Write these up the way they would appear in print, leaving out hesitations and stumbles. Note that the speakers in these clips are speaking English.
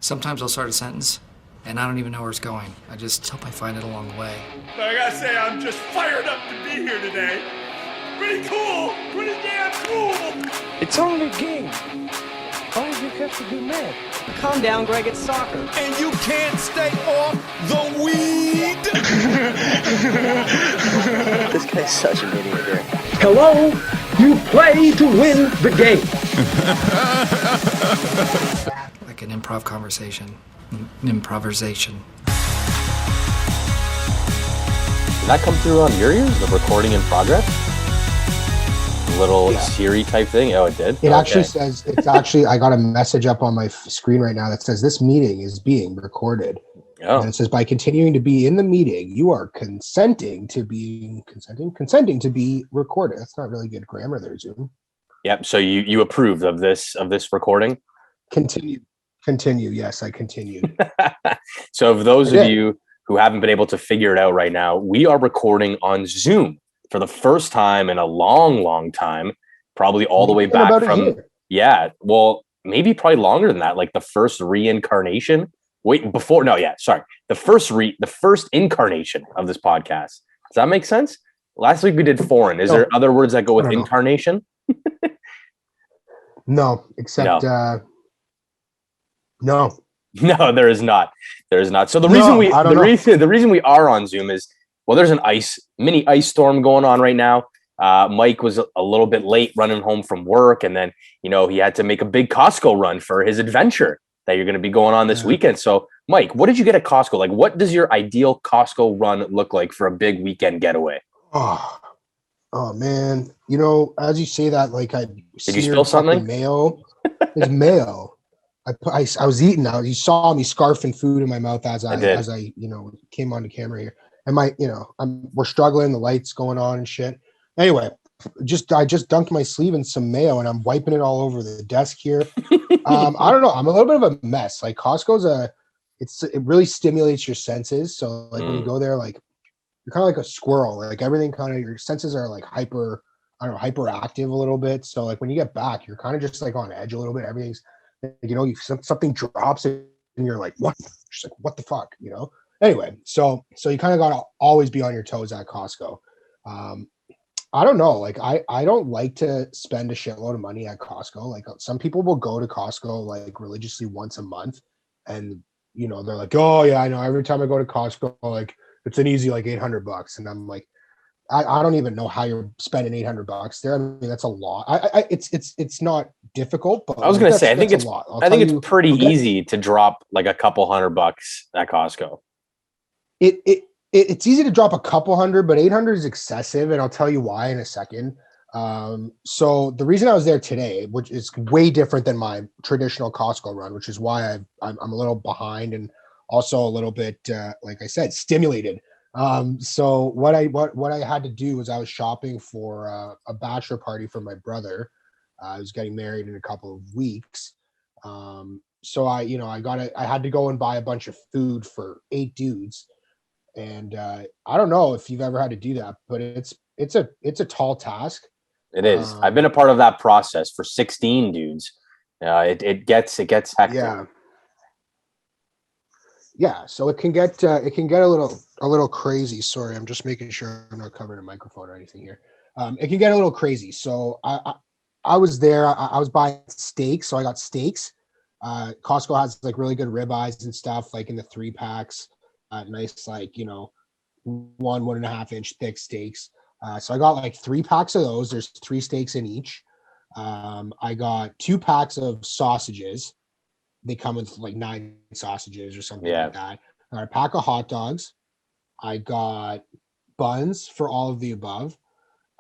Sometimes I'll start a sentence, and I don't even know where it's going. I just hope I find it along the way. But I gotta say, I'm just fired up to be here today. Pretty cool! Pretty damn cool! It's only a game. Why do you have to be mad? Calm down, Greg, it's soccer. And you can't stay off the weed! This guy's such an idiot here. Hello, you play to win the game. Like an improv conversation. Improversation. Did that come through on your ears? The recording in progress? Little Siri type thing? Oh, it did? It actually says, I got a message up on my screen right now that says this meeting is being recorded. Oh. And it says, by continuing to be in the meeting, you are consenting to be recorded. That's not really good grammar there, Zoom. Yep. So you approved of this recording? Continue. Yes, I continued. So for those of you who haven't been able to figure it out right now, we are recording on Zoom for the first time in a long, long time, probably all the way back from, maybe probably longer than that, like the first reincarnation. The first incarnation of this podcast. Does that make sense? Last week we did foreign. Is there other words that go with incarnation? No, except no. No, there is not. There is not. So the reason we are on Zoom is, well, there's an mini ice storm going on right now. Mike was a little bit late running home from work, and then he had to make a big Costco run for his adventure that you're going to be going on this weekend. So, Mike, what did you get at Costco? Like, what does your ideal Costco run look like for a big weekend getaway? Oh man, as you say that, like did you spill something? Mayo. There's mayo. I was eating now. You saw me scarfing food in my mouth as I came onto camera here. And we're struggling, the lights going on and shit. Anyway, I just dunked my sleeve in some mayo and I'm wiping it all over the desk here. I don't know. I'm a little bit of a mess. Like Costco's it really stimulates your senses. So like when you go there, like you're kind of like a squirrel. Like everything your senses are like hyperactive a little bit. So like when you get back, you're kind of just like on edge a little bit. Everything's something drops and you're like, what? Just like, what the fuck, Anyway, so you kind of got to always be on your toes at Costco. I don't know. Like, I don't like to spend a shitload of money at Costco. Like some people will go to Costco like religiously once a month and, they're like, oh yeah, I know. Every time I go to Costco, like it's an easy, like $800. And I'm like, I don't even know how you're spending $800 there. I mean, that's a lot. It's not difficult, but I was going to say, I think it's pretty okay. easy to drop like a couple $100 at Costco. It's easy to drop a couple hundred, but 800 is excessive, and I'll tell you why in a second. So the reason I was there today, which is way different than my traditional Costco run, which is why I'm a little behind and also a little bit, like I said, stimulated. So what I had to do was I was shopping for a bachelor party for my brother. I was getting married in a couple of weeks. So I had to go and buy a bunch of food for 8 dudes. And I don't know if you've ever had to do that, but it's a tall task. It is. I've been a part of that process for 16 dudes. It gets hectic. Yeah. So it can get a little crazy. Sorry, I'm just making sure I'm not covering a microphone or anything here. It can get a little crazy. So I was there. I was buying steaks, so I got steaks. Costco has like really good ribeyes and stuff, like in the 3-packs. Nice, like 1.5 inch thick steaks. So I got like 3 packs of those. There's 3 steaks in each. I got 2 packs of sausages. They come with like 9 sausages or something like that. I got a pack of hot dogs. I got buns for all of the above.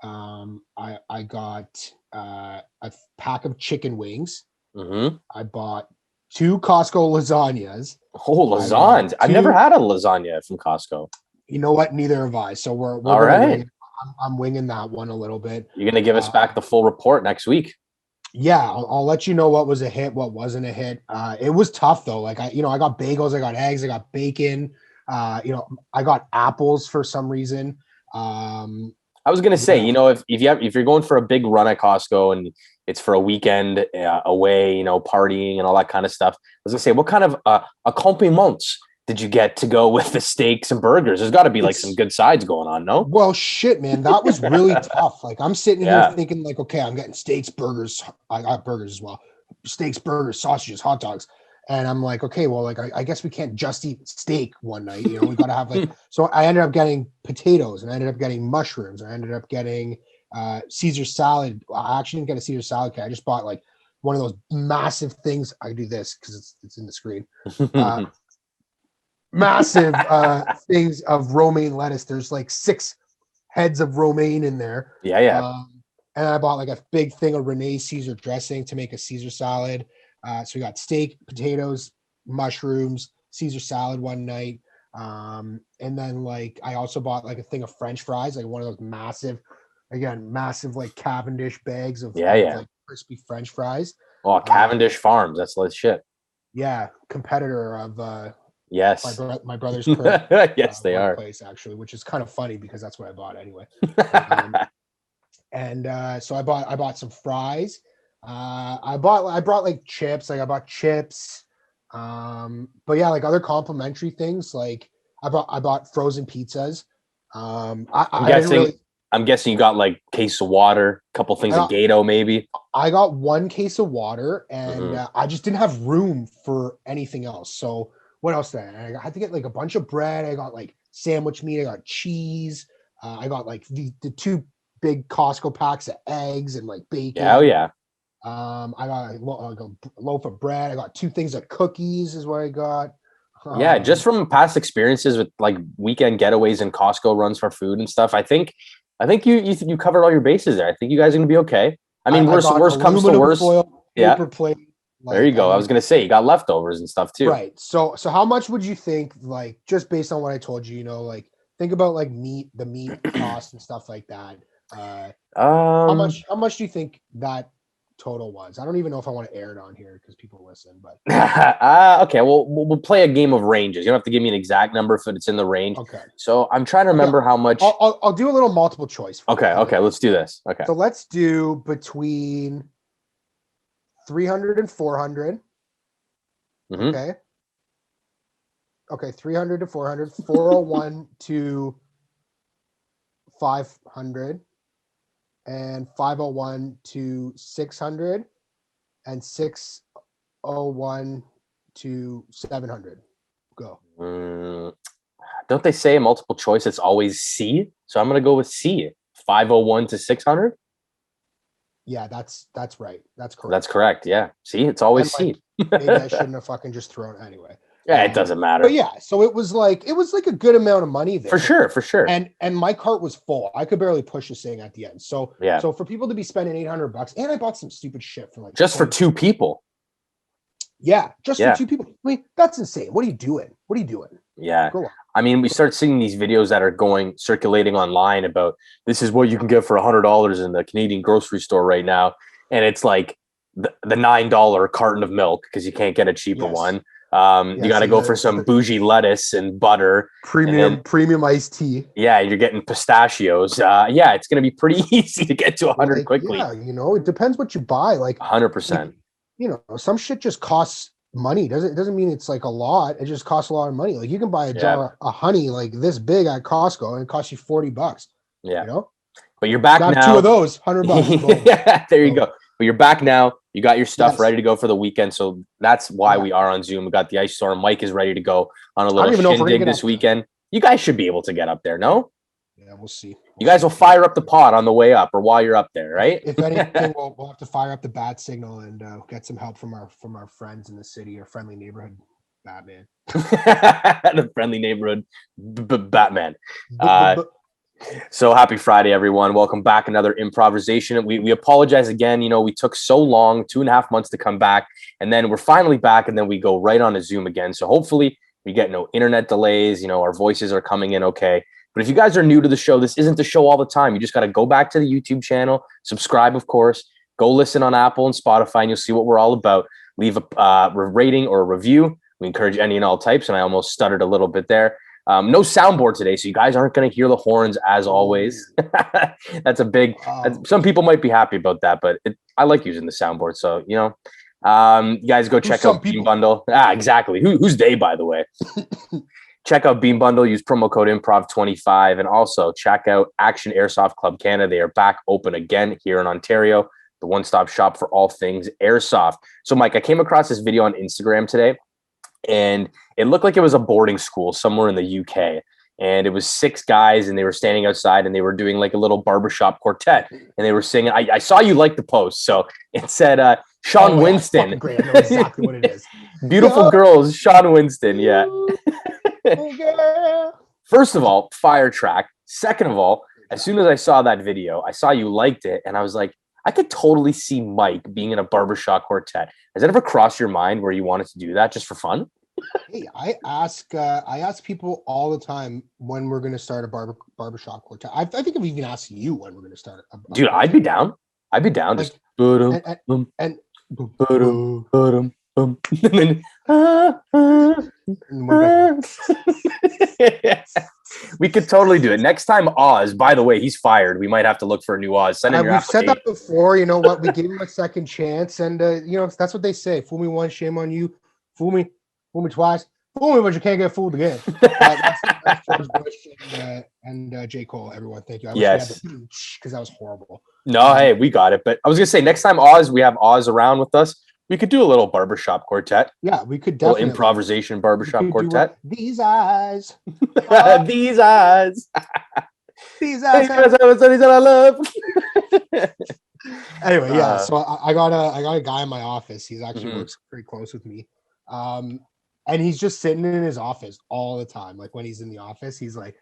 I got a pack of chicken wings. Mm-hmm. I bought 2 Costco lasagnas. Oh, lasagna! I've never had a lasagna from Costco. You know what? Neither have I. So we're all right. I'm winging that one a little bit. You're gonna give us back the full report next week. Yeah, I'll let you know what was a hit, what wasn't a hit. It was tough though. Like I got bagels, I got eggs, I got bacon. I got apples for some reason. I was gonna say, if you're going for a big run at Costco and It's for a weekend away, you know, partying and all that kind of stuff. I was gonna say, what kind of accompaniments did you get to go with the steaks and burgers? There's got to be like some good sides going on, no? Well, shit, man, that was really tough. Like, I'm sitting here thinking, like, okay, I'm getting steaks, burgers. I got burgers as well. Steaks, burgers, sausages, hot dogs. And I'm like, okay, well, like, I guess we can't just eat steak one night. You know, we got to have like, so I ended up getting potatoes and I ended up getting mushrooms. I ended up getting Caesar salad. I actually didn't get a Caesar salad kit. I just bought like one of those massive things. I do this because it's in the screen. Massive things of romaine lettuce. There's like 6 heads of romaine in there. And I bought like a big thing of Renee Caesar dressing to make a Caesar salad. So we got steak, potatoes, mushrooms, Caesar salad one night. And then like I also bought like a thing of French fries, like one of those massive like Cavendish bags of like crispy French fries. Oh, Cavendish Farms. That's shit. Yeah, competitor of yes, my brother's current yes, they are place actually, which is kind of funny because that's what I bought anyway. So I bought some fries. I brought like chips. Like I bought chips. But yeah, like other complimentary things. Like I bought frozen pizzas. I'm guessing you got like case of water, a couple things of Gato maybe. I got 1 case of water, and I just didn't have room for anything else. So what else did I had to get like a bunch of bread. I got like sandwich meat. I got cheese. I got like the 2 big Costco packs of eggs and like bacon. Oh yeah. I got a loaf of bread. I got 2 things of cookies is what I got. Yeah, just from past experiences with like weekend getaways and Costco runs for food and stuff, I think you covered all your bases there. I think you guys are gonna be okay. I mean, worst comes to worst. Foil, paper plate, like, there you go. I was gonna say you got leftovers and stuff too. Right. So how much would you think, like, just based on what I told you, you know, like think about like the meat cost and stuff like that. How much do you think that total was? I don't even know if I want to air it on here because people listen, but okay, well we'll play a game of ranges. You don't have to give me an exact number if it's in the range. Okay. So I'm trying to remember how much. I'll do a little multiple choice. Okay, let's do this. Okay. So let's do between 300 and 400. Okay. Okay, 300 to 400, 401 to 500. And 501 to 600 and 601 to 700. Go. Don't they say multiple choice? It's always C. So I'm going to go with C. 501 to 600. Yeah, that's right. That's correct. That's correct. Yeah. See, it's always C. Maybe I shouldn't have fucking just thrown anyway. Yeah, it doesn't matter. But yeah, so it was like a good amount of money there. For sure. And my cart was full. I could barely push this thing at the end. So yeah. So for people to be spending $800, and I bought some stupid shit for like just for 2 people. Yeah, for 2 people. I mean, that's insane. What are you doing? Yeah. I mean, we start seeing these videos that are circulating online about this is what you can get for $100 in the Canadian grocery store right now. And it's like the $9 carton of milk because you can't get a cheaper one. You got to go for some bougie lettuce and butter, premium iced tea. Yeah, you're getting pistachios. Yeah, it's going to be pretty easy to get to 100 quickly. Yeah, you know, it depends what you buy. Like 100%. You know, some shit just costs money. It doesn't mean it's like a lot. It just costs a lot of money. Like you can buy a jar of honey like this big at Costco and it costs you $40. Yeah, you know. But you're back now. 2 of those, $100. Yeah, there you go. But you're back now. You got your stuff ready to go for the weekend. So that's why we are on Zoom. We got the ice storm. Mike is ready to go on a little shindig this weekend. You guys should be able to get up there, no? Yeah, we'll see. You guys will fire up the pod on the way up or while you're up there, right? If anything, we'll have to fire up the bat signal and get some help from our friends in the city, or friendly neighborhood Batman. The friendly neighborhood Batman. So happy Friday, everyone. Welcome back. Another improvisation. We apologize again. You know, we took so long, 2.5 months to come back, and then we're finally back, and then we go right on to Zoom again. So hopefully we get no internet delays. You know, our voices are coming in okay. But if you guys are new to the show, this isn't the show all the time. You just got to go back to the YouTube channel, subscribe, of course, go listen on Apple and Spotify, and you'll see what we're all about. Leave a rating or a review. We encourage any and all types, and I almost stuttered a little bit there. No soundboard today, so you guys aren't going to hear the horns as always. That's a big. Some people might be happy about that, but I like using the soundboard. So you guys go check out Beam Bundle. Exactly. Who's they, by the way? Check out Beam Bundle. Use promo code Improv25, and also check out Action Airsoft Club Canada. They are back open again here in Ontario. The one-stop shop for all things airsoft. So, Mike, I came across this video on Instagram today, and it looked like it was a boarding school somewhere in the UK. And it was 6 guys, and they were standing outside, and they were doing like a little barbershop quartet. And they were singing. I saw you like the post. So it said Sean Winston. Great. I know exactly what it is. Beautiful girls, Sean Winston. Yeah. First of all, fire track. Second of all, as soon as I saw that video, I saw you liked it. And I was like, I could totally see Mike being in a barbershop quartet. Has that ever crossed your mind where you wanted to do that just for fun? Hey, I ask people all the time when we're going to start a barbershop quartet. I think I've even asked you when we're going to start a dude, I'd be down. I'd be down. Like, we could totally do it. Next time Oz, by the way, he's fired. We might have to look for a new Oz. We've said that before. You know what? We gave him a second chance, and that's what they say. Fool me once, shame on you. Fool me twice. Fool me, but you can't get fooled again. That's George Bush and J. Cole. Everyone, thank you. Yes, because that was horrible. No, hey, we got it. But I was gonna say, next time we have Oz around with us, we could do a little barbershop quartet. Yeah, we could definitely. Little improvisation barbershop quartet. These eyes. These eyes. These eyes. I love. Anyway, yeah. So I got a guy in my office. He's actually works pretty close with me. And he's just sitting in his office all the time. Like when he's in the office, he's like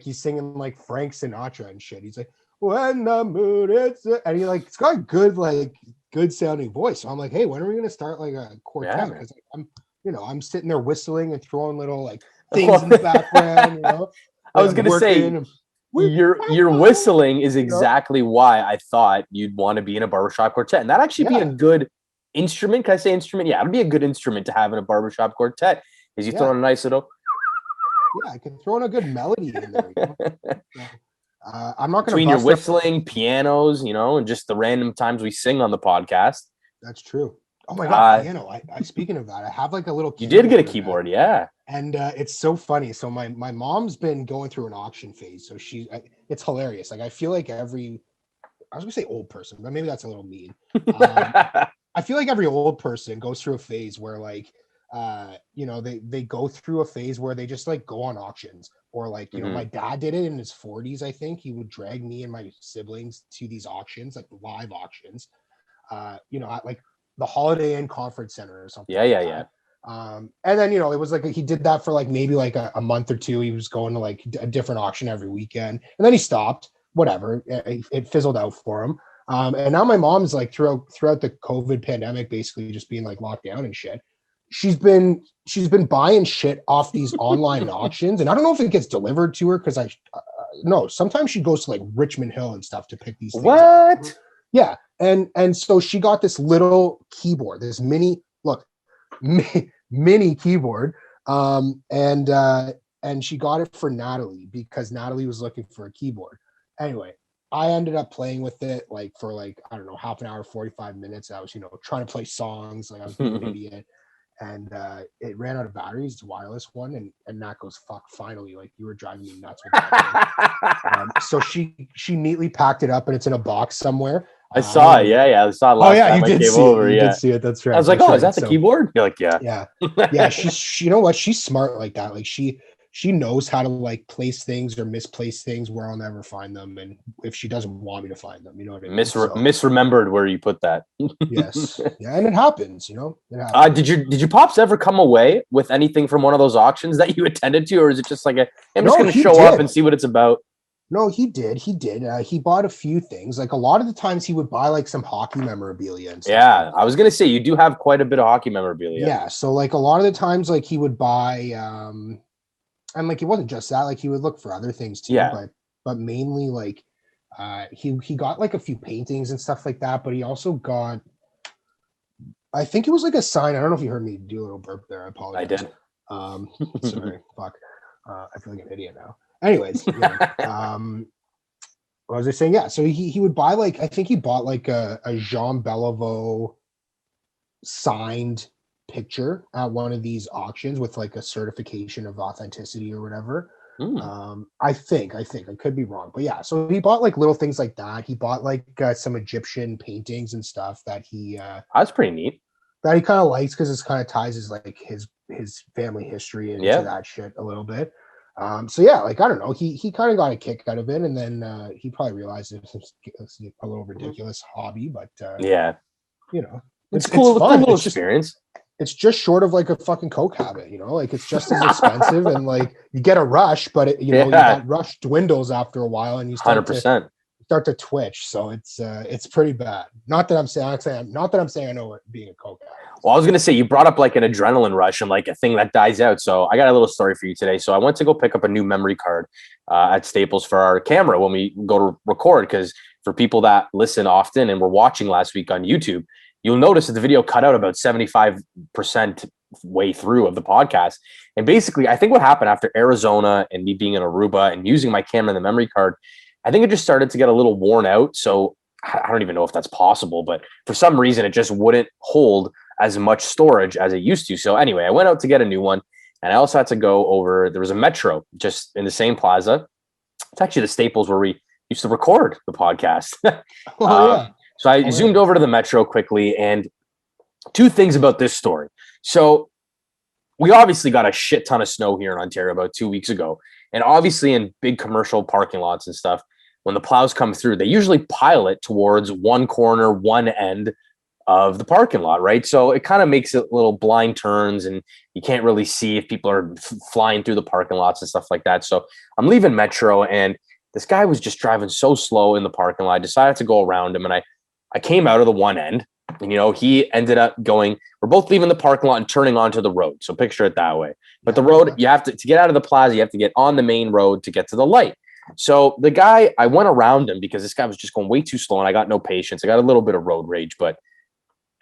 he's singing like Frank Sinatra and shit. He's like, when the mood is, and it's got a good sounding voice. So I'm like, hey, when are we gonna start like a quartet? Because I'm sitting there whistling and throwing little like things in the background. I was gonna say your whistling is exactly why I thought you'd want to be in a barbershop quartet, and that actually be a good instrument. Can I say instrument? Yeah, it'd be a good instrument to have in a barbershop quartet. Is you throwing a nice little? Yeah, I can throw in a good melody in there. I'm not going to between your whistling, pianos, and just the random times we sing on the podcast. That's true. Oh my god, piano! I speaking of that, I have like a little. You did get a keyboard, yeah. And it's so funny. So my mom's been going through an auction phase, so it's hilarious. Like I feel like I was gonna say old person, but maybe that's a little mean. I feel like every old person goes through a phase where they go through a phase where they just like go on auctions, or my dad did it in his 40s. I think he would drag me and my siblings to these auctions, like live auctions, at like the Holiday Inn Conference Center or something. Yeah. And then it was like he did that for like maybe like a month or two. He was going to like a different auction every weekend, and then he stopped. Whatever, it fizzled out for him. And now my mom's like throughout the COVID pandemic, basically just being like locked down and shit. She's been buying shit off these online auctions, and I don't know if it gets delivered to her because no. Sometimes she goes to like Richmond Hill and stuff to pick these things up. Yeah, and so she got this little keyboard, this mini keyboard, and she got it for Natalie because Natalie was looking for a keyboard. Anyway, I ended up playing with it for I don't know, half an hour, 45 minutes. I was, trying to play songs. Like I was being an idiot. And it ran out of batteries. It's a wireless one. And Nat goes, fuck, finally, like you were driving me nuts with that. So she neatly packed it up and it's in a box somewhere. I saw it. Yeah. I saw it last time I came over. You did see it. That's right. I was like, is that the keyboard? You're like, yeah. Yeah. She's, you know what? She's smart like that. Like she knows how to like place things or misplace things where I'll never find them, and if she doesn't want me to find them, you know what I mean. Misremembered where you put that. Yes, yeah, and it happens. It happens. Did your pops ever come away with anything from one of those auctions that you attended to, or is it just like I'm just going to show up and see what it's about? No, he did. He bought a few things. Like a lot of the times, he would buy like some hockey memorabilia and stuff. Yeah, I was going to say you do have quite a bit of hockey memorabilia. Yeah, so like a lot of the times, like he would buy. And like it wasn't just that, like he would look for other things too, but mainly like he got like a few paintings and stuff like that, but he also got, I think it was like a sign. I don't know if you heard me do a little burp there. I apologize. I did. Sorry, fuck. I feel like an idiot now. Anyways, what was I saying? Yeah, so he would buy I think he bought a Jean Beliveau signed picture at one of these auctions with a certification of authenticity or whatever. I think I could be wrong, but yeah. So he bought little things like that. He bought some Egyptian paintings and stuff that that's pretty neat. That he kind of likes because it kind of ties his family history into that shit a little bit. So yeah, I don't know. He kind of got a kick out of it, and then he probably realized it was a little ridiculous hobby, but it's cool. It's a little experience. It's just short of a fucking coke habit, it's just as expensive and you get a rush, but that rush dwindles after a while and you start 100%. Start to twitch. So it's pretty bad. Not that I'm saying I know what being a coke habit. Well, I was going to say, you brought up an adrenaline rush and a thing that dies out. So I got a little story for you today. So I went to go pick up a new memory card at Staples for our camera when we go to record. Because for people that listen often and were watching last week on YouTube, you'll notice that the video cut out about 75% way through of the podcast. And basically, I think what happened after Arizona and me being in Aruba and using my camera and the memory card, I think it just started to get a little worn out. So I don't even know if that's possible, but for some reason, it just wouldn't hold as much storage as it used to. So anyway, I went out to get a new one, and I also had to go over, there was a Metro just in the same plaza. It's actually the Staples where we used to record the podcast. So I zoomed over to the Metro quickly, and two things about this story. So we obviously got a shit ton of snow here in Ontario about 2 weeks ago. And obviously in big commercial parking lots and stuff, when the plows come through, they usually pile it towards one corner, one end of the parking lot, right? So it kind of makes it little blind turns, and you can't really see if people are flying through the parking lots and stuff like that. So I'm leaving Metro, and this guy was just driving so slow in the parking lot. I decided to go around him, and I came out of the one end, and he ended up going, we're both leaving the parking lot and turning onto the road. So picture it that way. But the road, you have to get out of the plaza, you have to get on the main road to get to the light. So the guy, I went around him because this guy was just going way too slow, and I got no patience. I got a little bit of road rage, but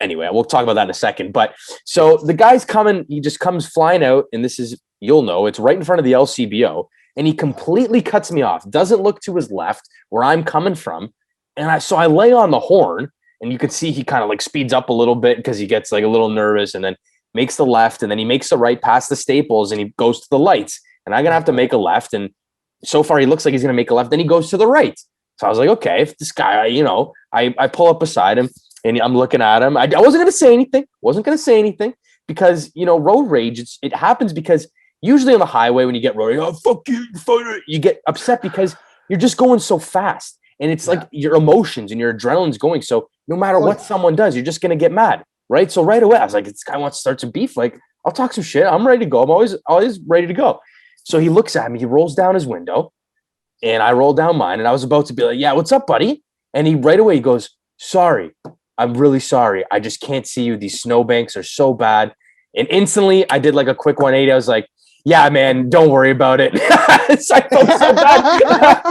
anyway, we'll talk about that in a second. But so the guy's coming, he just comes flying out, and this is, you'll know, it's right in front of the LCBO, and he completely cuts me off, doesn't look to his left where I'm coming from. And I lay on the horn, and you can see he kind of speeds up a little bit because he gets a little nervous, and then makes the left, and then he makes the right past the Staples, and he goes to the lights, and I'm going to have to make a left. And so far he looks like he's going to make a left. Then he goes to the right. So I was like, okay, if this guy, I pull up beside him, and I'm looking at him. I wasn't going to say anything because, road rage, it happens because usually on the highway, when you get road rage, oh, fuck you get upset because you're just going so fast. And it's your emotions and your adrenaline's going. So no matter what someone does, you're just going to get mad. Right. So right away, I was like, this guy wants to start some beef. I'll talk some shit. I'm ready to go. I'm always ready to go. So he looks at me, he rolls down his window, and I roll down mine. And I was about to be like, yeah, what's up, buddy? And he right away goes, sorry, I'm really sorry. I just can't see you. These snowbanks are so bad. And instantly I did a quick 180. I was like, yeah, man, don't worry about it. So I felt so bad.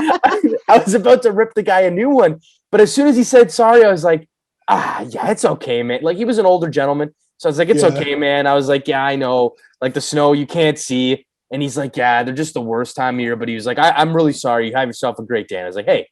I was about to rip the guy a new one. But as soon as he said sorry, I was like, yeah, it's okay, man. He was an older gentleman. So I was like, it's okay, man. I was like, yeah, I know. The snow, you can't see. And he's like, yeah, they're just the worst time of year. But he was like, I'm really sorry. You have yourself a great day. And I was like, hey,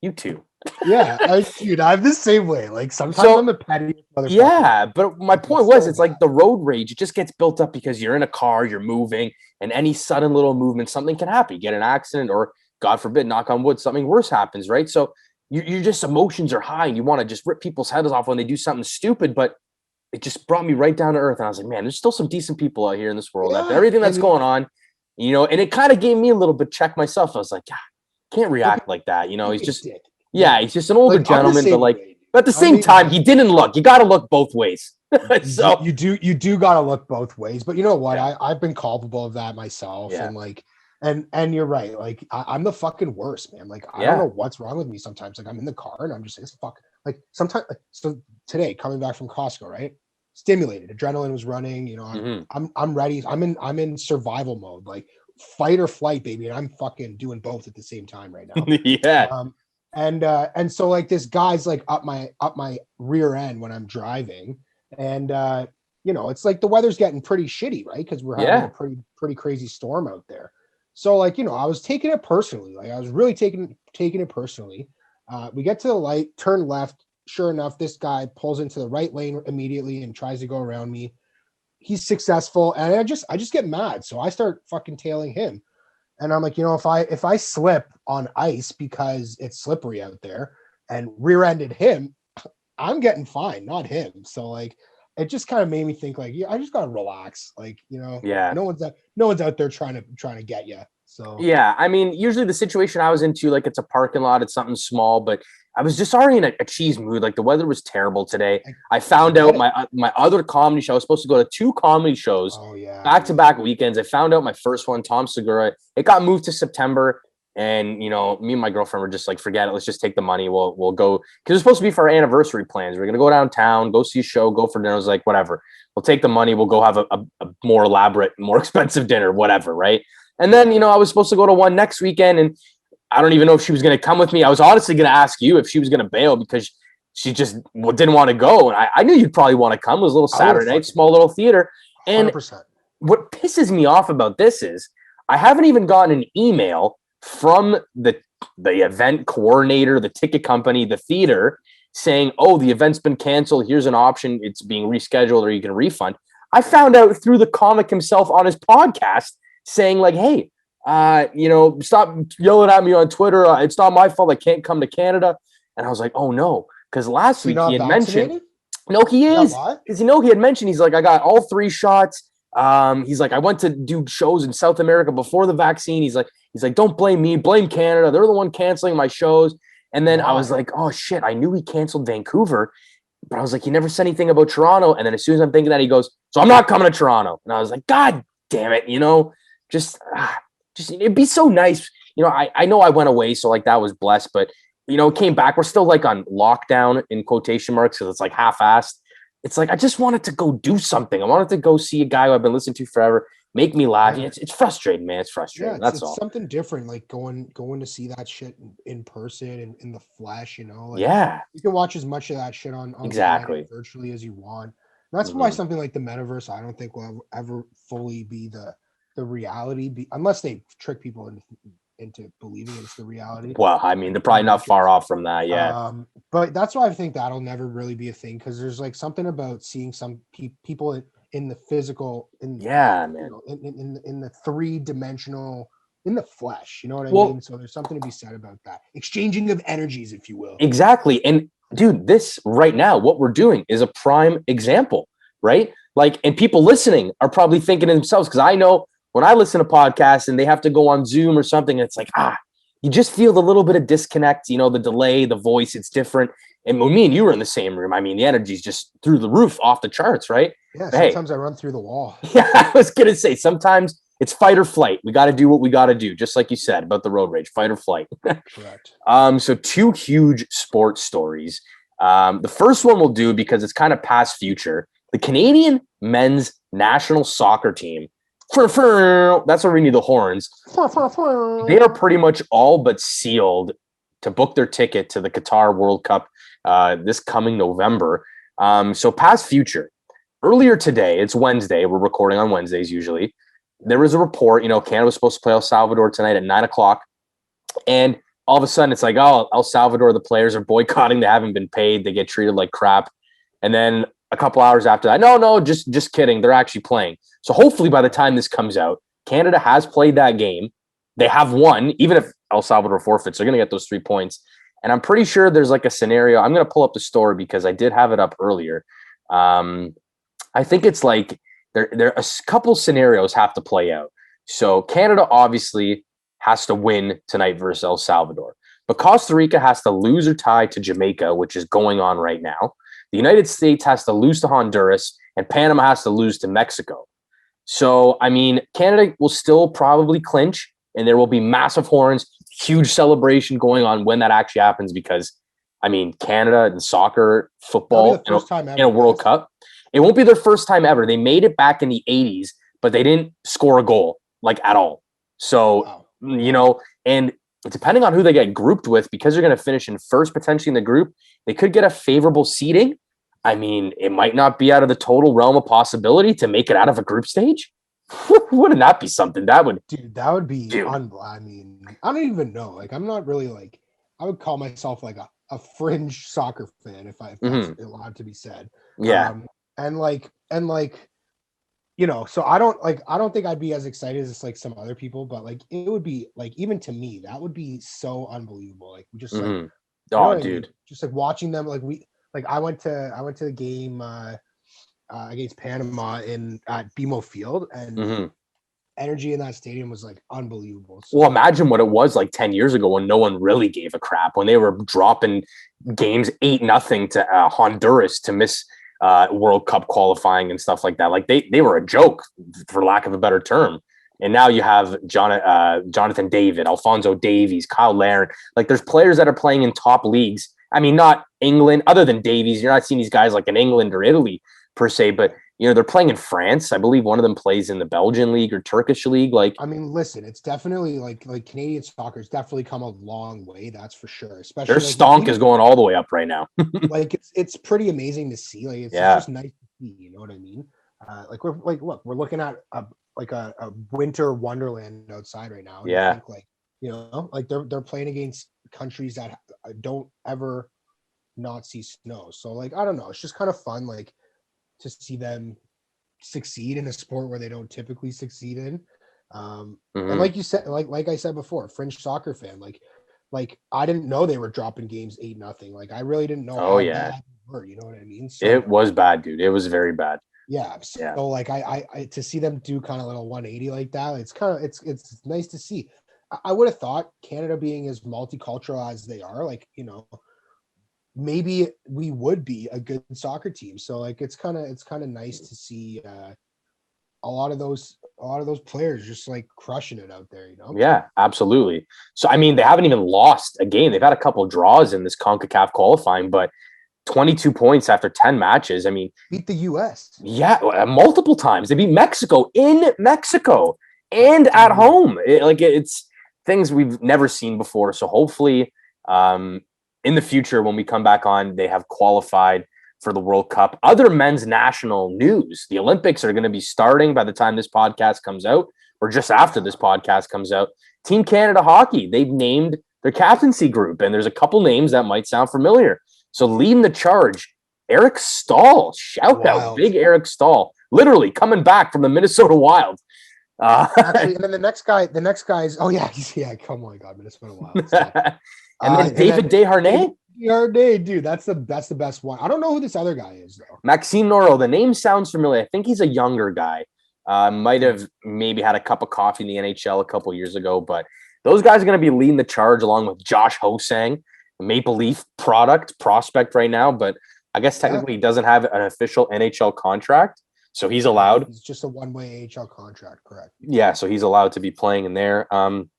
you too. Dude, I'm the same way. Sometimes I'm the petty motherfucker. Yeah, but my point was, it's the road rage. It just gets built up because you're in a car, you're moving, and any sudden little movement, something can happen. You get an accident, or God forbid, knock on wood, something worse happens, right? So you just, emotions are high, and you want to just rip people's heads off when they do something stupid. But it just brought me right down to earth, and I was like, man, there's still some decent people out here in this world. After everything that's going on, and it kind of gave me a little bit check myself. I was like, can't react like that. He's just. Yeah, he's just an older gentleman, but at the same time, he didn't look. You got to look both ways. So you do got to look both ways. But you know what? I've been culpable of that myself, and you're right. I'm the fucking worst, man. I don't know what's wrong with me sometimes. I'm in the car and I'm just it's fuck. Sometimes. So today, coming back from Costco, right? Stimulated, adrenaline was running. I'm ready. I'm in survival mode, fight or flight, baby. And I'm fucking doing both at the same time right now. Yeah. And so this guy's up my rear end when I'm driving, and it's the weather's getting pretty shitty, right? Because we're having a pretty crazy storm out there. So like, I was taking it personally. Like I was really taking it personally. We get to the light, turn left. Sure enough, this guy pulls into the right lane immediately and tries to go around me. He's successful, and I just get mad. So I start fucking tailing him. And I'm like, if I slip on ice because it's slippery out there and rear-ended him, I'm getting fined, not him. So like, it just kind of made me think like, I just gotta relax. Like, Yeah. no one's out there trying to get you. So yeah, I mean, usually the situation I was into, like it's a parking lot, it's something small, but I was just already in a cheese mood. Like the weather was terrible today. I found out my other comedy show. I was supposed to go to 2 comedy shows back-to-back weekends. I found out my first one, Tom Segura, it got moved to September. And, me and my girlfriend were just like, forget it. Let's just take the money. We'll go. Because it's supposed to be for our anniversary plans. We're going to go downtown, go see a show, go for dinner. I was like, whatever. We'll take the money. We'll go have a more elaborate, more expensive dinner, whatever, right? And then, I was supposed to go to one next weekend, and I don't even know if she was going to come with me. I was honestly going to ask you if she was going to bail because she just didn't want to go. And I knew you'd probably want to come. It was a little Saturday night, small little theater. And 100%. What pisses me off about this is I haven't even gotten an email from the event coordinator, the ticket company, the theater saying, oh, the event's been canceled. Here's an option. It's being rescheduled or you can refund. I found out through the comic himself on his podcast saying like, hey, stop yelling at me on Twitter. It's not my fault. I can't come to Canada. And I was like, oh no. Because last week he had mentioned, no, he is. Because he had mentioned, he's like, I got all 3 shots. He's like, I went to do shows in South America before the vaccine. He's like, don't blame me, blame Canada. They're the one canceling my shows. And then I was like, oh shit, I knew he canceled Vancouver, but I was like, he never said anything about Toronto. And then as soon as I'm thinking that, he goes, so I'm not coming to Toronto. And I was like, God damn it, just it'd be so nice. I know I went away, so like that was blessed, but came back. We're still like on lockdown in quotation marks because it's like half-assed. It's like I just wanted to go do something. I wanted to go see a guy who I've been listening to forever, make me laugh. Yeah. It's frustrating, man. It's frustrating. Yeah, That's all. Something different, like going to see that shit in person and in the flesh. Like, yeah, you can watch as much of that shit on exactly virtually as you want. And that's why something like the metaverse, I don't think will ever fully be the reality, unless they trick people into believing it's the reality. Well, I mean, they're probably not far off from that. Yeah. But that's why I think that'll never really be a thing, because there's like something about seeing some people in the physical, in the 3-dimensional, in the flesh. You know what I mean? So there's something to be said about that exchanging of energies, if you will. Exactly. And dude, this right now, what we're doing is a prime example, right? Like, and people listening are probably thinking to themselves, because I know when I listen to podcasts and they have to go on Zoom or something, it's like, you just feel the little bit of disconnect, the delay, the voice, it's different. And when me and you were in the same room, I mean, the energy's just through the roof, off the charts, right? Yeah, sometimes I run through the wall. Yeah, I was going to say, sometimes it's fight or flight. We got to do what we got to do, just like you said about the road rage, fight or flight. Correct. So 2 huge sports stories. The first one we'll do because it's kind of past future. The Canadian men's national soccer team, that's where we need the horns. They are pretty much all but sealed to book their ticket to the Qatar World Cup this coming November. So past future. Earlier today, it's Wednesday. We're recording on Wednesdays usually. There was a report, Canada was supposed to play El Salvador tonight at 9:00. And all of a sudden it's like, oh, El Salvador, the players are boycotting. They haven't been paid. They get treated like crap. And then a couple hours after that, no, just kidding. They're actually playing. So hopefully by the time this comes out, Canada has played that game. They have won, even if El Salvador forfeits, they're going to get those 3 points. And I'm pretty sure there's like a scenario. I'm going to pull up the story because I did have it up earlier. I think it's like there a couple scenarios have to play out. So Canada obviously has to win tonight versus El Salvador, but Costa Rica has to lose or tie to Jamaica, which is going on right now. The United States has to lose to Honduras, and Panama has to lose to Mexico. So, I mean, Canada will still probably clinch, and there will be massive horns, huge celebration going on when that actually happens, because, I mean, Canada and soccer, football, in a World Cup, it won't be their first time ever. They made it back in the 80s, but they didn't score a goal, like, at all. So, and depending on who they get grouped with, because they're going to finish in first potentially in the group, they could get a favorable seeding. I mean, it might not be out of the total realm of possibility to make it out of a group stage. Wouldn't that be something? That would, dude, that would be Dude. I mean, I don't even know. Like, I'm not really like, I would call myself like a fringe soccer fan if that's allowed to be said. yeah. And like, so I don't think I'd be as excited as like some other people, but like it would be like, even to me, that would be so unbelievable. Like just like, you know what I mean? Dude. Just like watching them, like I went to the game against Panama at BMO Field, and energy in that stadium was like unbelievable. So, Well, imagine what it was like 10 years ago when no one really gave a crap, when they were dropping games 8-0 to Honduras to miss World Cup qualifying and stuff like that. Like they were a joke, for lack of a better term. And now you have Jonathan David, Alphonso Davies, Kyle Larin. Like there's players that are playing in top leagues. I mean, not England, other than Davies. You're not seeing these guys like in England or Italy per se, but they're playing in France. I believe one of them plays in the Belgian league or Turkish league. Like, I mean, listen, it's definitely like Canadian soccer's definitely come a long way. That's for sure. Especially their stonk is going all the way up right now. Like it's pretty amazing to see. Like it's just nice to see. You know what I mean? Like look, we're looking at a winter wonderland outside right now. And I think like they're playing against countries that don't ever not see snow. So like I don't know, it's just kind of fun like to see them succeed in a sport where they don't typically succeed in. And like you said, like I said before, fringe soccer fan, like I didn't know they were dropping games 8-0. Like I really didn't know how bad they were, you know what I mean? So, it was bad, dude. It was very bad. Yeah. So like I to see them do kind of little 180 like that, it's nice to see. I would have thought Canada being as multicultural as they are, like, maybe we would be a good soccer team. So like it's kind of nice to see a lot of those players just like crushing it out there, Yeah, absolutely. So I mean, they haven't even lost a game. They've had a couple of draws in this CONCACAF qualifying, but 22 points after 10 matches. I mean, beat the US. Yeah, multiple times. They beat Mexico in Mexico and at home. It's things we've never seen before. So hopefully in the future, when we come back on, they have qualified for the World Cup. Other men's national news: the Olympics are going to be starting by the time this podcast comes out, or just after this podcast comes out. Team Canada Hockey, they've named their captaincy group, and there's a couple names that might sound familiar. So leading the charge, Eric Stahl. Shout out, big Eric Stahl, literally coming back from the Minnesota Wild. Actually, and then the next guy is oh yeah, come on, God, Minnesota Wild. And then David Desharnais. Desharnais, dude, that's the best one. I don't know who this other guy is though. Maxime Noro. The name sounds familiar. I think he's a younger guy. Might have maybe had a cup of coffee in the NHL a couple years ago, but those guys are going to be leading the charge along with Josh Hosang, Maple Leaf prospect right now, but I guess technically he doesn't have an official NHL contract, so he's allowed. It's just a one-way AHL contract, correct? Yeah, so he's allowed to be playing in there. And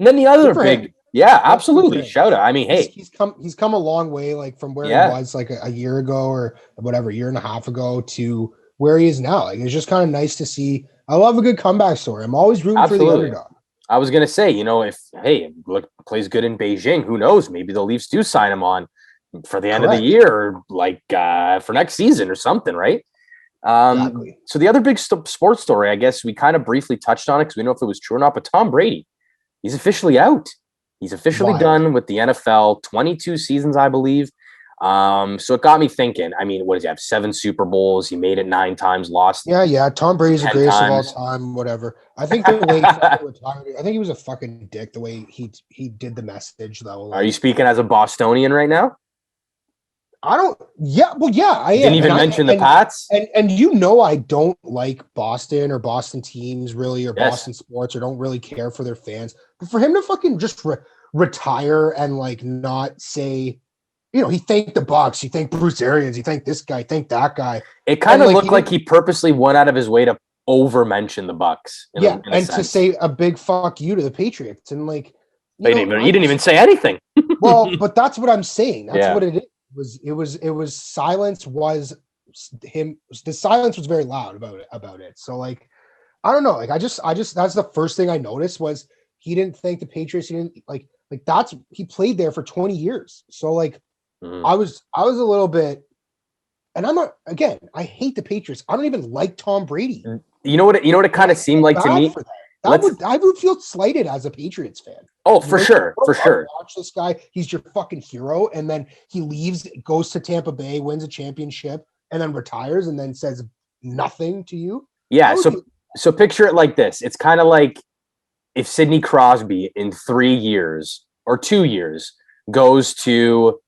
then the other big, absolutely, shout out. I mean, hey, he's come a long way, like from where he was like a year ago or whatever, year and a half ago to where he is now. Like it's just kind of nice to see. I love a good comeback story. I'm always rooting for the underdog. I was going to say, if plays good in Beijing, who knows? Maybe the Leafs do sign him on for the end of the year, or like for next season or something, right? Exactly. So the other big sports story, I guess we kind of briefly touched on it because we know if it was true or not, but Tom Brady, he's officially out. He's officially done with the NFL, 22 seasons, I believe. So it got me thinking. I mean, what does he have? 7 Super Bowls. He made it 9 times, lost. Yeah. Tom Brady's the greatest of all time, whatever. I think the way he retired, I think he was a fucking dick the way he did the message though. Like, are you speaking as a Bostonian right now? I don't. Yeah, well, yeah, I am. Didn't even mention the Pats. And I don't like Boston or Boston teams really, or Boston sports, or don't really care for their fans. But for him to fucking just retire and like not say, he thanked the Bucks, he thanked Bruce Arians, he thanked this guy, he thanked that guy. It kind of looked like he purposely went out of his way to over mention the Bucks. To say a big fuck you to the Patriots, and like he didn't even say anything. Well, but that's what I'm saying. That's what it is. It was silence was him. The silence was very loud about it. So like, I don't know. Like I just that's the first thing I noticed was he didn't thank the Patriots. He didn't like he played there for 20 years. So like I was a little bit, and I'm not, again, I hate the Patriots. I don't even like Tom Brady. You know what it kind of seemed like to Bad me? for that. I would feel slighted as a Patriots fan. Oh, for sure. Watch this guy. He's your fucking hero. And then he leaves, goes to Tampa Bay, wins a championship, and then retires and then says nothing to you. Yeah. So picture it like this. It's kind of like if Sidney Crosby in 3 years or 2 years goes to,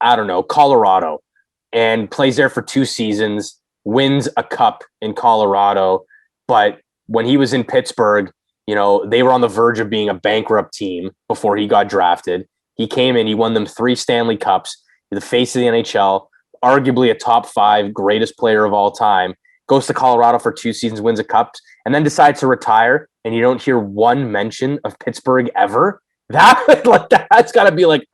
I don't know, Colorado and plays there for 2 seasons, wins a cup in Colorado. But when he was in Pittsburgh, you know, they were on the verge of being a bankrupt team before he got drafted. He came in, he won them 3 Stanley Cups, the face of the NHL, arguably a top 5 greatest player of all time, goes to Colorado for 2 seasons, wins a cup, and then decides to retire, and you don't hear one mention of Pittsburgh ever. That's got to be like,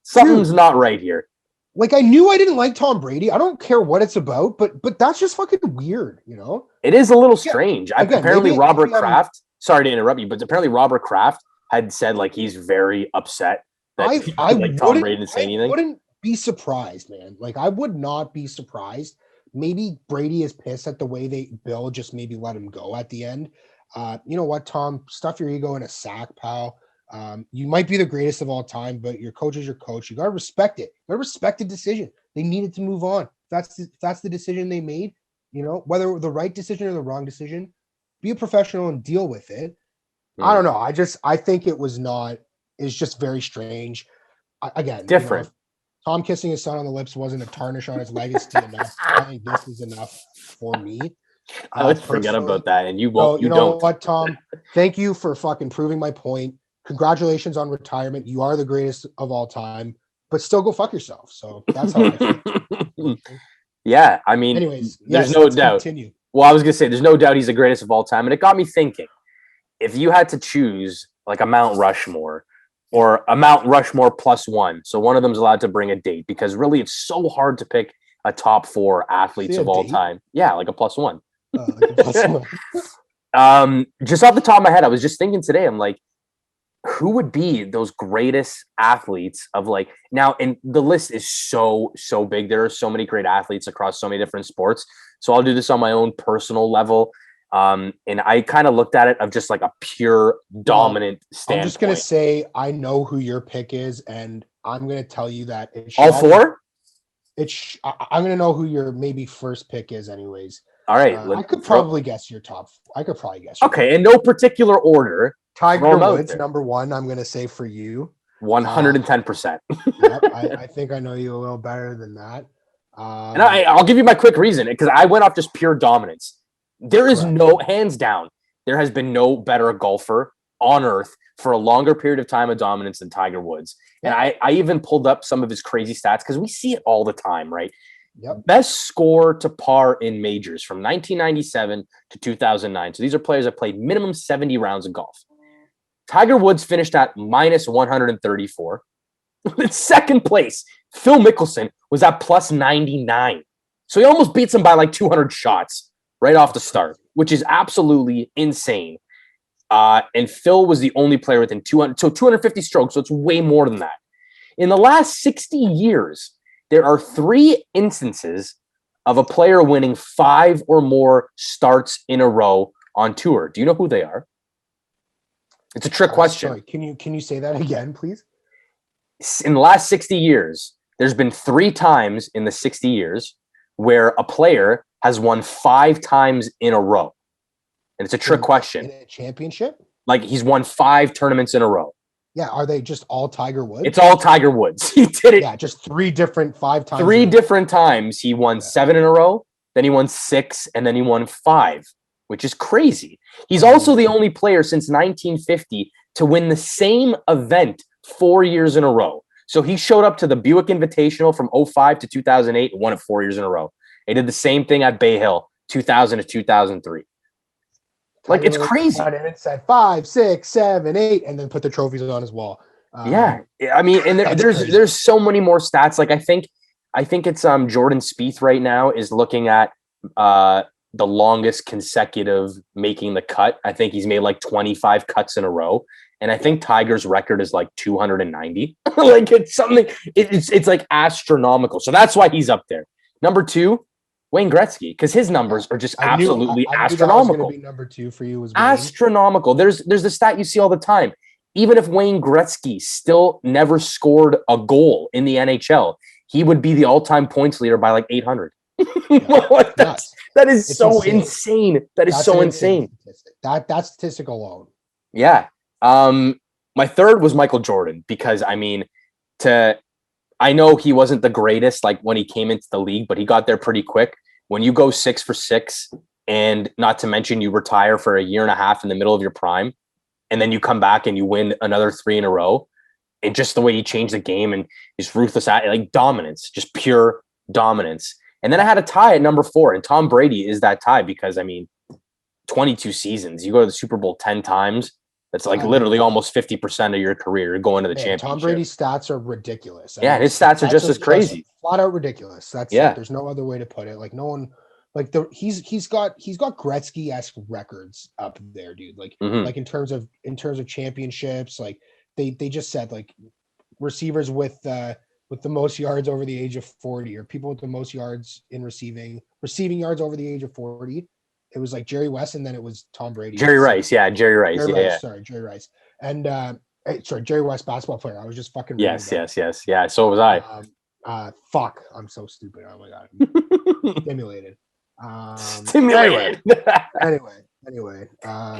something's not right here. Like, I knew I didn't like Tom Brady. I don't care what it's about, but that's just fucking weird, you know? It is a little strange. Again, apparently Robert Kraft, sorry to interrupt you, but apparently Robert Kraft had said like he's very upset that I like Tom Brady didn't say anything. I wouldn't be surprised, man. Like, I would not be surprised. Maybe Brady is pissed at the way Bill just maybe let him go at the end. You know what, Tom? Stuff your ego in a sack, pal. You might be the greatest of all time, but your coach is your coach. You gotta respect it. You gotta respect the decision. They needed to move on. That's the decision they made. You know, whether the right decision or the wrong decision, be a professional and deal with it. I don't know. I think it's just very strange. Again, different. You know, Tom kissing his son on the lips wasn't a tarnish on his legacy enough. I think this is enough for me. I would forget about that, and you won't. So, you know what, Tom? Thank you for fucking proving my point. Congratulations on retirement. You are the greatest of all time, but still go fuck yourself. So that's how I feel. Yeah, I mean, anyways, there's no doubt. Continue. Well, I was gonna say there's no doubt he's the greatest of all time, and it got me thinking. If you had to choose like a Mount Rushmore or a Mount Rushmore plus one, so one of them's allowed to bring a date, because really it's so hard to pick a top 4 athletes of all time. Yeah, like a plus one. Just off the top of my head, I was just thinking today, I'm like, who would be those greatest athletes of like now? And the list is so big. There are so many great athletes across so many different sports. So I'll do this on my own personal level. And I kind of looked at it of just like a pure dominant standpoint. I'm just going to say, I know who your pick is, and I'm going to tell you that all 4. I'm going to know who your maybe first pick is anyways. All right. I could probably guess your top. I could probably guess. Okay. In no particular order. Tiger Woods, number 1, I'm going to say for you. 110%. Yep, I think I know you a little better than that. And I'll give you my quick reason, because I went off just pure dominance. There is hands down, there has been no better golfer on earth for a longer period of time of dominance than Tiger Woods. And I even pulled up some of his crazy stats because we see it all the time, right? Yep. Best score to par in majors from 1997 to 2009. So these are players that played minimum 70 rounds of golf. Tiger Woods finished at minus 134. In second place, Phil Mickelson was at plus 99. So he almost beats him by like 200 shots right off the start, which is absolutely insane. And Phil was the only player within 250 strokes, so it's way more than that. In the last 60 years, there are 3 instances of a player winning 5 or more starts in a row on tour. Do you know who they are? It's a trick question. Sorry, can you say that again, please? In the last 60 years, there's been 3 times in the 60 years where a player has won 5 times in a row. And it's a trick question. In a championship? Like he's won 5 tournaments in a row. Yeah, are they just all Tiger Woods? It's all Tiger Woods. He did it. Yeah, just 3 different 5 times. 3 different times. He won 7 in a row, then he won 6, and then he won 5, which is crazy. He's also the only player since 1950 to win the same event 4 years in a row. So he showed up to the Buick Invitational from 2005 to 2008 and won it 4 years in a row. He did the same thing at Bay Hill, 2000 to 2003. Like, it's crazy. And it said 5, 6, 7, 8, and then put the trophies on his wall. Yeah, I mean, and there's so many more stats. Like I think it's Jordan Spieth right now is looking at the longest consecutive making the cut. I think he's made like 25 cuts in a row, and I think Tiger's record is like 290. Like it's something. It's like astronomical. So that's why he's up there. Number 2, Wayne Gretzky, because his numbers are just absolutely I knew astronomical. That was going to be number 2 for you. Was Wayne. Astronomical. There's the stat you see all the time. Even if Wayne Gretzky still never scored a goal in the NHL, he would be the all-time points leader by like 800. That is so insane. That is so insane. That statistic alone. Yeah. My third was Michael Jordan, because I know he wasn't the greatest like when he came into the league, but he got there pretty quick. When you go 6 for 6, and not to mention you retire for a year and a half in the middle of your prime, and then you come back and you win another 3 in a row, and just the way he changed the game and his ruthless, like dominance, just pure dominance. And then I had a tie at number 4, and Tom Brady is that tie because, 22 seasons, you go to the Super Bowl 10 times. That's like literally almost 50% of your career going to the championship. Tom Brady's stats are ridiculous. And his stats are just as crazy. Flat out ridiculous. There's no other way to put it. Like no one, like he's got Gretzky-esque records up there, dude. Like like in terms of championships, like they just said like receivers with the most yards over the age of 40, or people with the most yards in receiving yards over the age of 40. It was like Jerry West, and then it was Tom Brady. Jerry Rice. Jerry Rice. Sorry, Jerry Rice. And Jerry West, basketball player. I was just fucking. Yes. Yeah. So was I. Fuck. I'm so stupid. Oh my god. Stimulated. Stimulated. Anyway.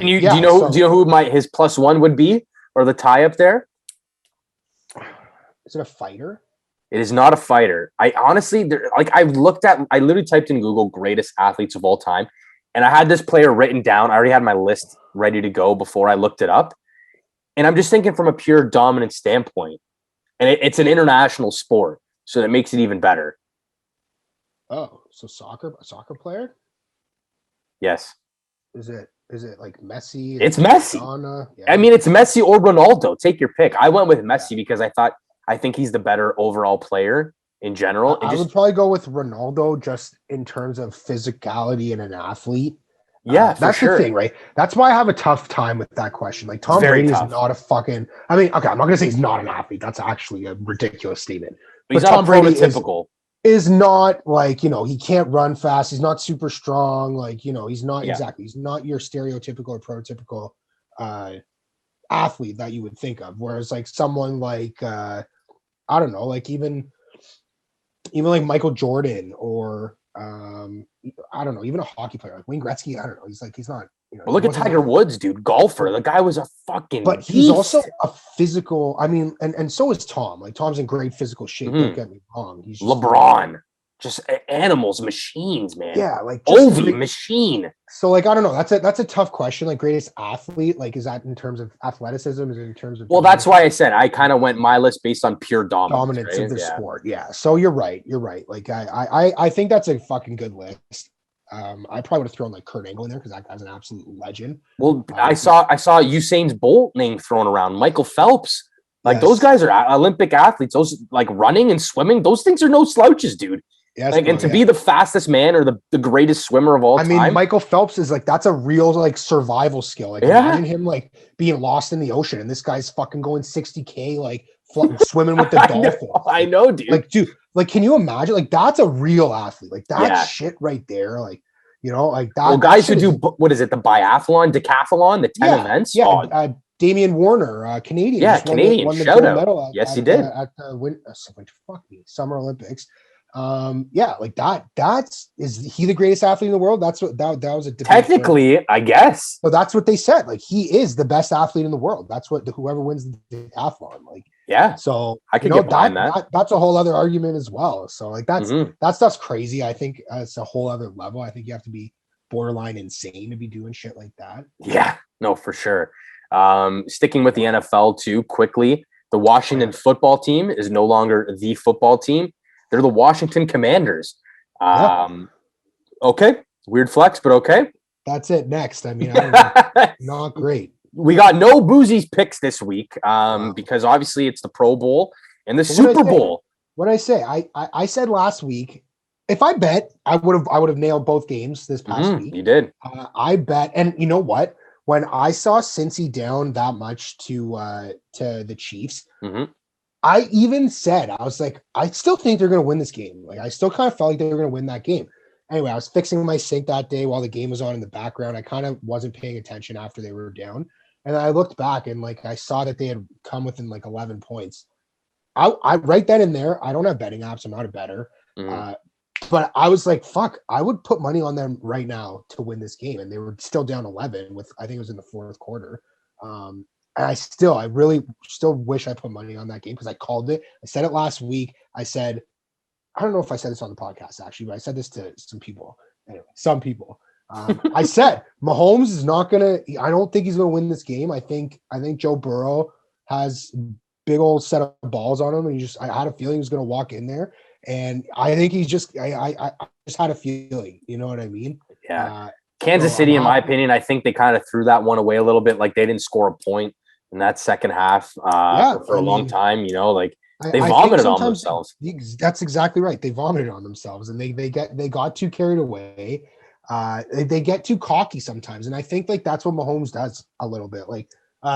Do you know who his +1 would be, or the tie up there? Is it a fighter? It is not a fighter. I honestly, I literally typed in Google greatest athletes of all time, and I had this player written down. I already had my list ready to go before I looked it up. And I'm just thinking from a pure dominant standpoint. And it's an international sport, so that makes it even better. Oh, so a soccer player? Yes. Is it like Messi? It's Messi. Yeah. It's Messi or Ronaldo. Take your pick. I went with Messi because I think he's the better overall player in general. I would probably go with Ronaldo just in terms of physicality and an athlete. Yeah, that's the thing, right? That's why I have a tough time with that question. Like Tom Brady is not a fucking. Okay, I'm not gonna say he's not an athlete. That's actually a ridiculous statement. But Tom Brady is not like he can't run fast. He's not super strong. Like he's not exactly. He's not your stereotypical or prototypical athlete that you would think of. Whereas like someone like I don't know, like even like Michael Jordan or I don't know, even a hockey player like Wayne Gretzky. I don't know. He's not. Well, look at Tiger Woods, dude, golfer. The guy was a fucking. But he's also a physical. And so is Tom. Like Tom's in great physical shape. Don't get me wrong. He's just LeBron. Just animals, machines, man. Yeah, like Ovi, machine. So, like, I don't know. That's a tough question. Like, greatest athlete, like, is that in terms of athleticism? Is it in terms of? Well, that's why I said I kind of went my list based on pure dominance of the sport. Yeah. So you're right. Like, I think that's a fucking good list. I probably would have thrown like Kurt Angle in there because that guy's an absolute legend. Well, I saw Usain Bolt name thrown around. Michael Phelps. Like those guys are Olympic athletes. Those like running and swimming. Those things are no slouches, dude. Yes, and to be the fastest man or the greatest swimmer of all time. I mean, Michael Phelps is like, that's a real like survival skill. Like imagine him like being lost in the ocean and this guy's fucking going 60K, like swimming with the dolphins. I know, dude. Like, dude, like, can you imagine? Like, that's a real athlete. Like that shit right there. Like, like that. Well, guys who do, what is it? The biathlon, decathlon, the 10 events. Yeah. Damian Warner, Canadian. Yeah. Canadian. Won the Shout out. Medal Yes, he did. At the Summer Olympics. Like is he the greatest athlete in the world? That's what that was a debate. Technically, I guess. So that's what they said. Like he is the best athlete in the world. That's what whoever wins the decathlon. Like So I can get behind that. That's a whole other argument as well. So like that stuff's crazy. I think it's a whole other level. I think you have to be borderline insane to be doing shit like that. Yeah, no, for sure. Sticking with the NFL too quickly, the Washington football team is no longer the football team. They're the Washington Commanders. Okay. Weird flex, but okay. That's it. Next. I mean, I don't know. Not great. We got no Boozy's picks this week because obviously it's the Pro Bowl and the Super Bowl. What I say? I said last week, if I bet, I would have nailed both games this past week. You did. I bet. And you know what? When I saw Cincy down that much to the Chiefs, I even said, I was like, I still think they're going to win this game. Like, I still kind of felt like they were going to win that game. Anyway, I was fixing my sink that day while the game was on in the background. I kind of wasn't paying attention after they were down. And I looked back and like I saw that they had come within like 11 points. I right then and there, I don't have betting apps. I'm not a bettor. But I was like, fuck, I would put money on them right now to win this game. And they were still down 11 with, I think it was in the fourth quarter. And I really still wish I put money on that game because I called it. I said it last week. I said, I don't know if I said this on the podcast actually, but I said this to some people. Anyway, some people. I said Mahomes is not gonna. I don't think he's gonna win this game. I think Joe Burrow has big old set of balls on him, and I had a feeling he was gonna walk in there, and I think he's just. I just had a feeling. You know what I mean? Yeah. Kansas City, in my opinion, I think they kind of threw that one away a little bit. Like they didn't score a point in that second half for a long time. You know, like. They vomited on themselves. That's exactly right. They vomited on themselves, and they got too carried away. They get too cocky sometimes, and I think like that's what Mahomes does a little bit. Like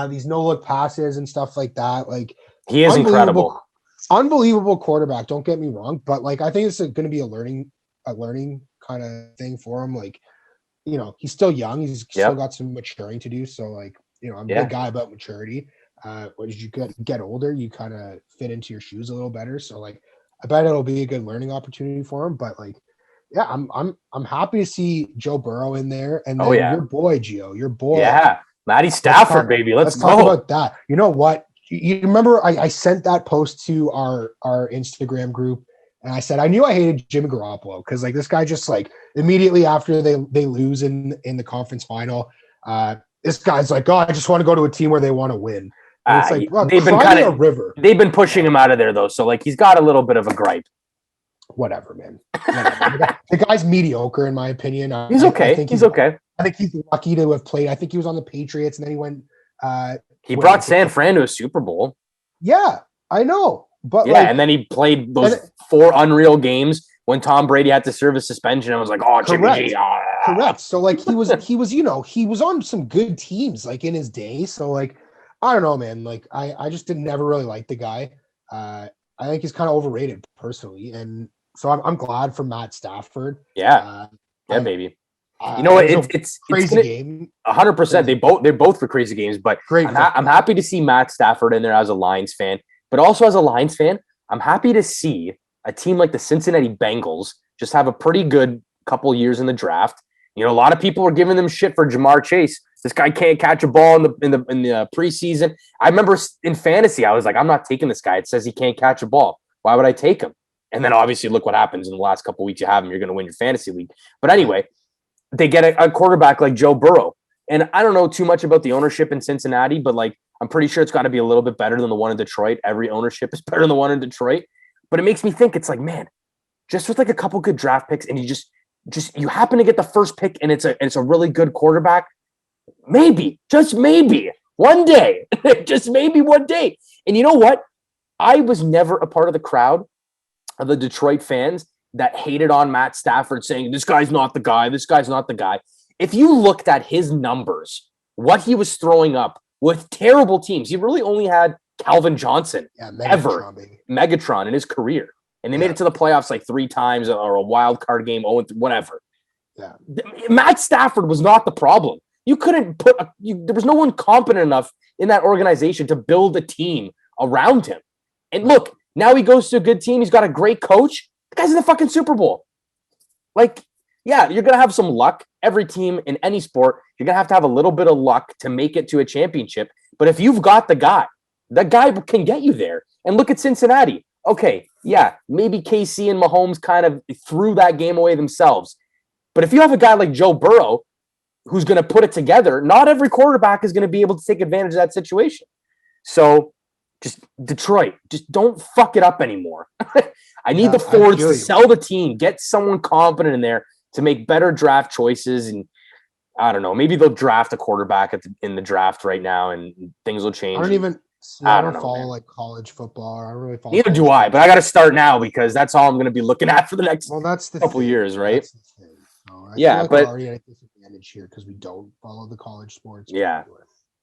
these no look passes and stuff like that. Like he is incredible, unbelievable quarterback. Don't get me wrong, but like I think it's going to be a learning kind of thing for him. Like you know, he's still young. He's still got some maturing to do. So like you know, I'm a big guy about maturity. As you get older, you kind of fit into your shoes a little better. So like, I bet it'll be a good learning opportunity for him. But like, yeah, I'm happy to see Joe Burrow in there, and then your boy Gio, your boy, Matty Stafford, baby. Let's talk about that. You know what? You remember I sent that post to our Instagram group, and I said I knew I hated Jimmy Garoppolo because like this guy just like immediately after they lose in the conference final, this guy's like, oh, I just want to go to a team where they want to win. It's like, well, they've been pushing him out of there though. So like he's got a little bit of a gripe. Whatever, man. Whatever. The guy's mediocre in my opinion. He's okay. He's okay. I think he's lucky to have played. I think he was on the Patriots and then he went. He brought San Fran to a Super Bowl. Yeah, I know. But and then he played those 4 unreal games when Tom Brady had to serve a suspension. I was like, oh, Jimmy G. Correct. So like he was, you know, he was on some good teams like in his day. So like, I don't know, man. Like I just never really like the guy. I think he's kind of overrated personally. And so I'm glad for Matt Stafford. Baby. You know what? It's crazy game. 100%. They're both for crazy games, but I'm happy to see Matt Stafford in there as a Lions fan, but also as a Lions fan, I'm happy to see a team like the Cincinnati Bengals just have a pretty good couple years in the draft. You know, a lot of people were giving them shit for Jamar Chase. This guy can't catch a ball in the preseason. I remember in fantasy, I was like, I'm not taking this guy. It says he can't catch a ball. Why would I take him? And then obviously look what happens in the last couple of weeks. You have him, you're going to win your fantasy league. But anyway, they get a quarterback like Joe Burrow. And I don't know too much about the ownership in Cincinnati, but like I'm pretty sure it's got to be a little bit better than the one in Detroit. Every ownership is better than the one in Detroit. But it makes me think it's like, man, just with like a couple good draft picks and you just you happen to get the first pick and it's a really good quarterback. Maybe, just maybe one day, just maybe one day. And you know what? I was never a part of the crowd of the Detroit fans that hated on Matt Stafford saying, this guy's not the guy. This guy's not the guy. If you looked at his numbers, what he was throwing up with terrible teams, he really only had Calvin Johnson Megatron in his career. And they made it to the playoffs like 3 times or a wild card game, whatever. Yeah. Matt Stafford was not the problem. You couldn't there was no one competent enough in that organization to build a team around him. And look, now he goes to a good team. He's got a great coach. The guy's in the fucking Super Bowl. Like, yeah, you're going to have some luck. Every team in any sport, you're going to have a little bit of luck to make it to a championship. But if you've got the guy, that guy can get you there. And look at Cincinnati. Okay, yeah, maybe KC and Mahomes kind of threw that game away themselves. But if you have a guy like Joe Burrow who's going to put it together, not every quarterback is going to be able to take advantage of that situation. So just Detroit, just don't fuck it up anymore. I need the Fords to sell the team, get someone competent in there to make better draft choices. And I don't know, maybe they'll draft a quarterback in the draft right now and things will change. I don't follow like college football. I don't really follow. Neither do I, but I got to start now because that's all I'm going to be looking at for the next couple years, right? So but we're already at a disadvantage here because we don't follow the college sports. Yeah,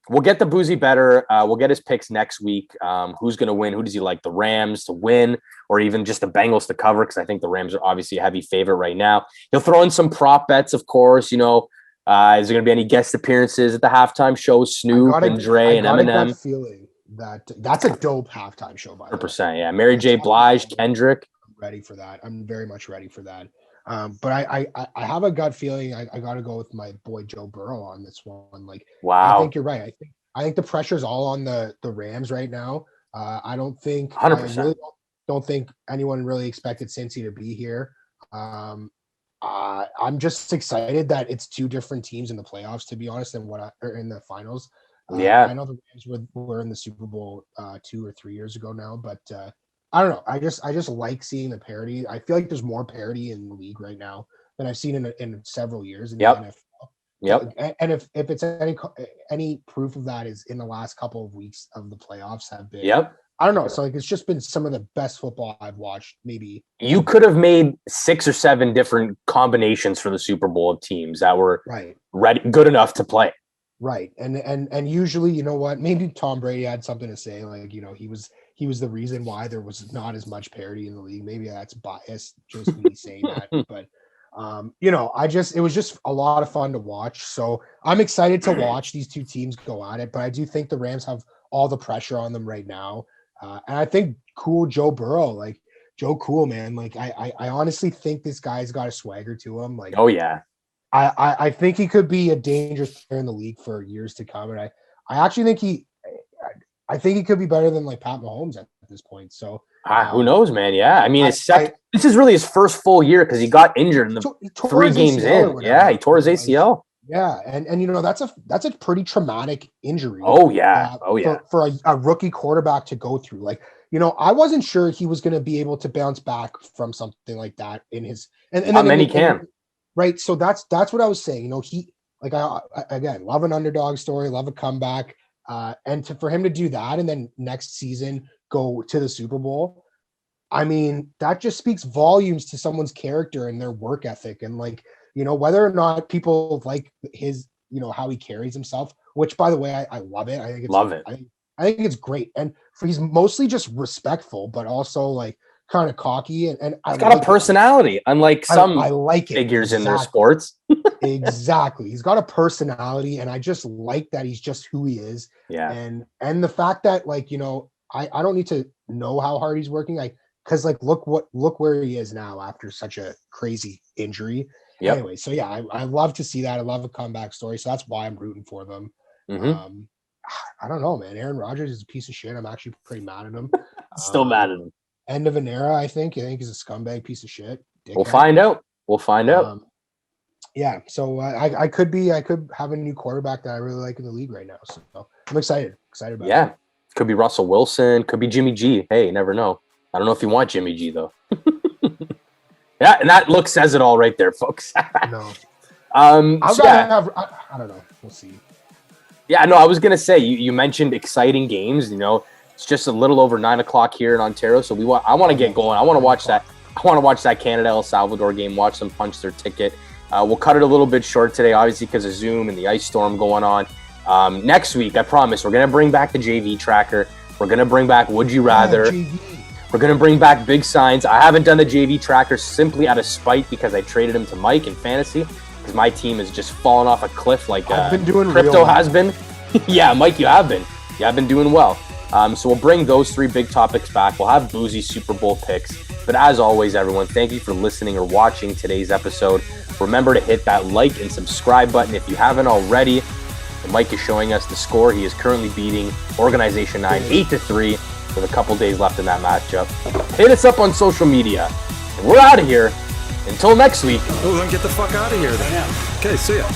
We'll get the Boozy better. We'll get his picks next week. Who's going to win? Who does he like? The Rams to win, or even just the Bengals to cover? Because I think the Rams are obviously a heavy favorite right now. He'll throw in some prop bets, of course. Is there going to be any guest appearances at the halftime show? Snoop and Dre and Eminem. Feeling that's a dope halftime show. By 100%. Yeah, Mary J. Blige, Kendrick. I'm ready for that. I'm very much ready for that. But I have a gut feeling I got to go with my boy Joe Burrow on this one. Like, wow, I think you're right. I think the pressure's all on the Rams right now. I don't think 100%. I really don't think anyone really expected Cincy to be here. I'm just excited that it's two different teams in the playoffs, to be honest, than or in the finals. I know the Rams were in the Super Bowl 2 or 3 years ago now, but I don't know. I just like seeing the parity. I feel like there's more parity in the league right now than I've seen in several years in the NFL. Yep. And if it's any proof of that is in the last couple of weeks of the playoffs have been. Yep. I don't know. So it's just been some of the best football I've watched. Maybe you could have made 6 or 7 different combinations for the Super Bowl of teams that were ready, good enough to play. Right. And usually, you know what? Maybe Tom Brady had something to say. Like, he was the reason why there was not as much parity in the league. Maybe that's biased, just me saying that. But it was just a lot of fun to watch. So I'm excited to watch these two teams go at it. But I do think the Rams have all the pressure on them right now. And I think Joe Burrow, like Joe Cool, man. Like I honestly think this guy's got a swagger to him. Like, oh yeah. I think he could be a dangerous player in the league for years to come. And I actually think I think he could be better than like Pat Mahomes at this point. So who knows, man? Yeah. I mean, this is really his first full year because he got injured in the 3 games in. Yeah, he tore his ACL. Yeah, and that's a pretty traumatic injury. Oh yeah. For a rookie quarterback to go through. Like, I wasn't sure he was going to be able to bounce back from something like that in his and not many can. Right. So that's what I was saying. He again, love an underdog story, love a comeback. And for him to do that and then next season go to the Super Bowl, I mean, that just speaks volumes to someone's character and their work ethic. And whether or not people like his, how he carries himself, which by the way, I love it. I think it's great. And he's mostly just respectful, but also like kind of cocky and he's got a personality, unlike some figures in their sports. Exactly. He's got a personality, and I just like that he's just who he is. Yeah. And the fact that I don't need to know how hard he's working. Because look where he is now after such a crazy injury. Yep. Anyway, so yeah, I love to see that. I love a comeback story. So that's why I'm rooting for them. Mm-hmm. I don't know, man. Aaron Rodgers is a piece of shit. I'm actually pretty mad at him. Still mad at him. End of an era, I think. I think he's a scumbag piece of shit. We'll find out. Yeah, so I could have a new quarterback that I really like in the league right now. So I'm excited about it. Yeah, could be Russell Wilson, could be Jimmy G. Hey, you never know. I don't know if you want Jimmy G though. Yeah, and that look says it all right there, folks. No. I don't know. We'll see. Yeah, no, I was gonna say you mentioned exciting games. It's just a little over 9:00 here in Ontario, so I want to get going. I want to watch that. I want to watch that Canada El Salvador game. Watch them punch their ticket. We'll cut it a little bit short today, obviously because of Zoom and the ice storm going on. Next week, I promise, we're gonna bring back the JV tracker. We're gonna bring back Would You Rather. We're gonna bring back big signs. I haven't done the JV tracker simply out of spite because I traded him to Mike in fantasy because my team has just fallen off a cliff like I've been doing crypto has been. Yeah, Mike, you have been. You have been doing well. So we'll bring those 3 big topics back. We'll have Boozy Super Bowl picks. But as always, everyone, thank you for listening or watching today's episode. Remember to hit that like and subscribe button if you haven't already. And Mike is showing us the score. He is currently beating Organization 9 8-3 with a couple days left in that matchup. Hit us up on social media. And we're out of here. Until next week. Well, then get the fuck out of here then. Okay, see ya.